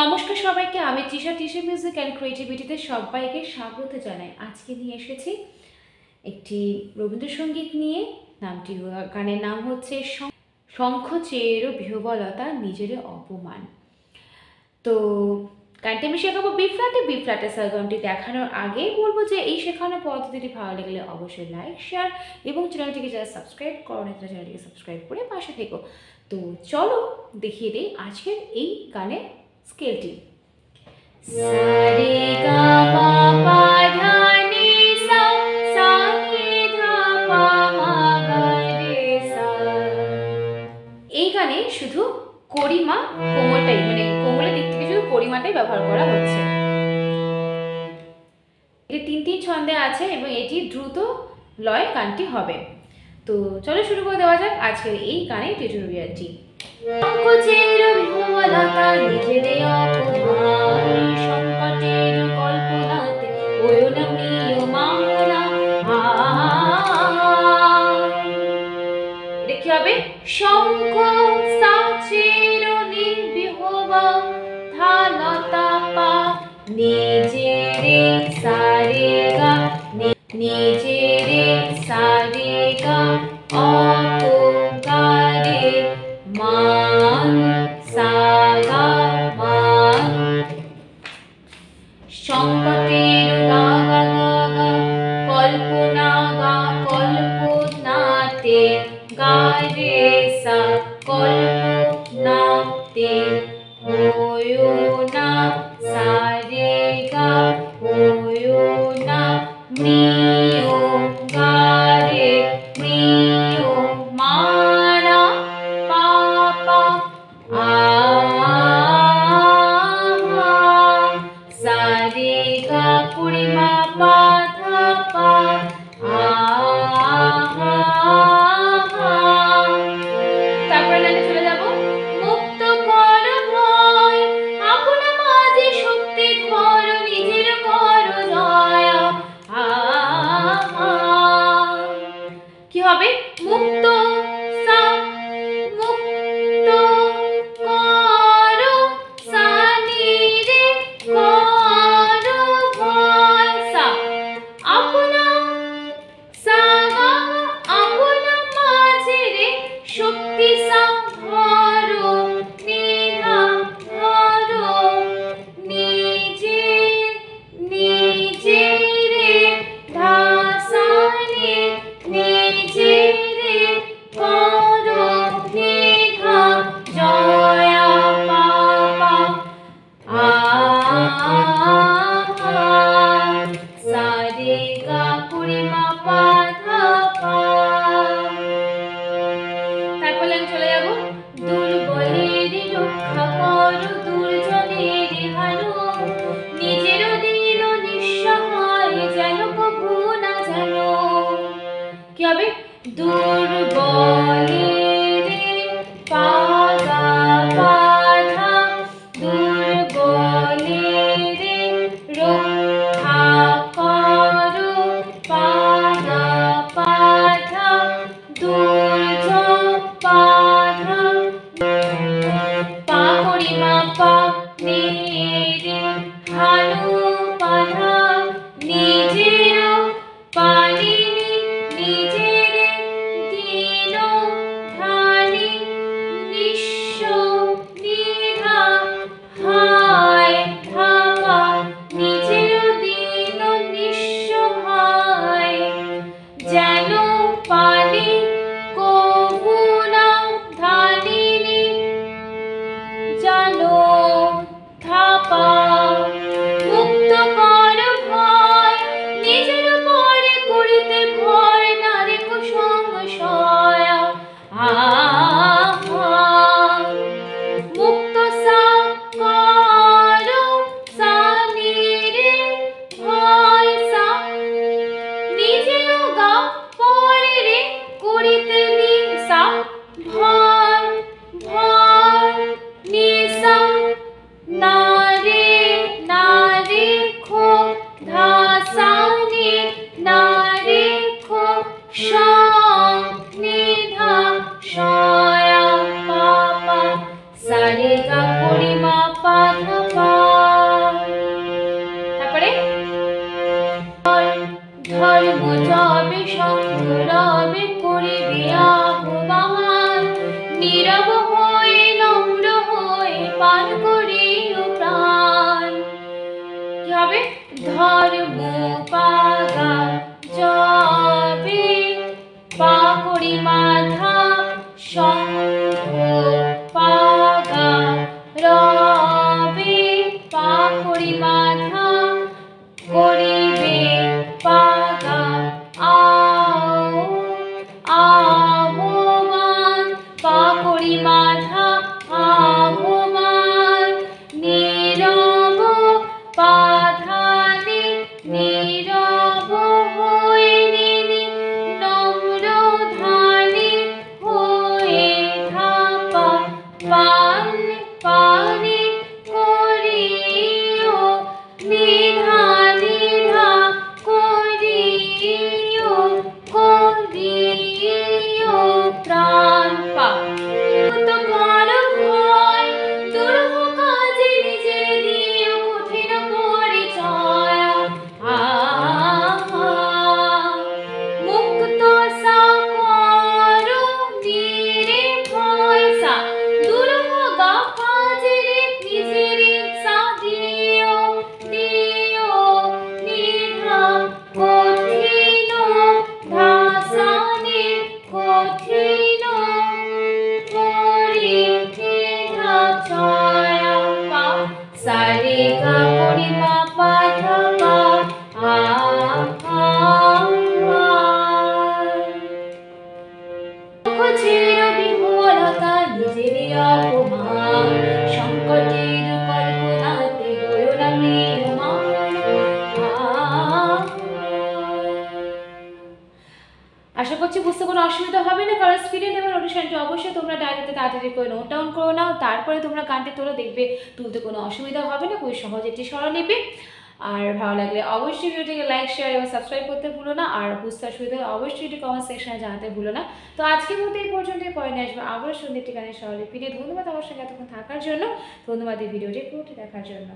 নমস্কার সবাইকে, আমি তৃষা মিউজিক অ্যান্ড ক্রিয়েটিভিটিতে সবাইকে স্বাগত জানাই। আজকে নিয়ে এসেছি একটি রবীন্দ্রসঙ্গীত নিয়ে। গানের নাম হচ্ছে শঙ্খ চেয়েরও বিহবলতা নিজের অপমান। তো গানটি আমি শেখাবো বি ফ্ল্যাটে সারগমটি দেখানোর আগে বলবো যে এই শেখানোর পদ্ধতিটি ভালো লাগলে অবশ্যই লাইক, শেয়ার এবং চ্যানেলটিকে যারা সাবস্ক্রাইব করেন তারা চ্যানেলটিকে সাবস্ক্রাইব করে পাশে থেকো। তো চলো দেখিয়ে দিই আজকের এই গানের স্কেলটি। সারে গা মা পা ধা নি সা, সা নি ধা পা মা গা রে সা। এই গানে শুধু করিমা কোমলটাই, মানে কোমলের দিক থেকে শুধু করিমাটাই ব্যবহার করা হচ্ছে। এটি 3-3 ছন্দে আছে এবং এটি দ্রুত লয় গানটি হবে। তো চলো শুরু করে দেওয়া যাক আজকের এই গানের টিউটোরিয়ালটি। সংকোচের বিহ্বলতা নিজের অপমান, সংকটের কল্পনাতে হয়ো না ম্রিয়মাণ। এটা কি হবে? শঙ্খ সাচের নির্বিহবা ধালতা পা নিজেরে সারে গা, নিজেরে সারে গা অপকারে মান সাগা মান। সংকটের গা গা গা গা কল্পনা গা কল্পনাতে গা রে সা কল্পনাতে হয়ো না সারে গা হয়ো না মৃয় গা রে মৃয় মানা পা পা আ সারে গা করিমা পা ধা পা আ। তারপরে লাইনে চলে যাব। মুক্ত কর ভয় আপনা মাঝে শক্তি যবে সংগ্রবে করিবে আহ্বান, নীরব হয়ে নম্র হয়ে পান করিও প্রাণ। কি হবে? ধর্ম পাগা যবে পা করি মাধা, শঙ্খ পাগা রবে পা করি মাধা, করিবে পাগা আহ্বান, পা করি মাধা আহ্বান, নীরব পাধানি নীরব হয়ে নিনি, নম্র ধানি হয়ে ধাপা পান পানি করিও, নিধা নিধা করিও করিও প্রাণ পা। তো কর ভয় দুরূহ কাজে নিজের দিও কঠিন পরিচয়, মুক্ত সা কর নির্ভয় সা, দুরূহ গা কাজে নিজের সা দিও দিও, নিধা কঠিন ভাষানি কঠিন করিতে ছয়া পা, সারে গা করি মা পা ধা পা চির বিমলতা নিজের অপমান, সংকটের কল্পনাতে হইও না ম্রিয়মাণ। আশা করছি বুঝতে কোনো অসুবিধা হবে না, কারণ স্পিরিট এবং নোটেশনটি অবশ্যই তোমরা ডায়েরিতে তাড়াতাড়ি করে নোট ডাউন করে নাও, তারপরে তোমরা গানটি তোলো, দেখবে তুলতে কোনো অসুবিধা হবে না, খুবই সহজ একটি স্বরলিপি। আর ভালো লাগলে অবশ্যই ভিডিওটিকে লাইক শেয়ার এবং সাবস্ক্রাইব করতে ভুলো না, আর বুঝতে অসুবিধা হলে অবশ্যই এটি কমেন্ট সেকশনে জানাতে ভুলো না। তো আজকের মতো এই পর্যন্তই, পরে নিয়ে আসবো আবার সুন্দর একটি গানের স্বরলিপি নিয়ে। ধন্যবাদ আমার সঙ্গে এতক্ষণ থাকার জন্য, ধন্যবাদ এই ভিডিওটি পুরোটি দেখার জন্য।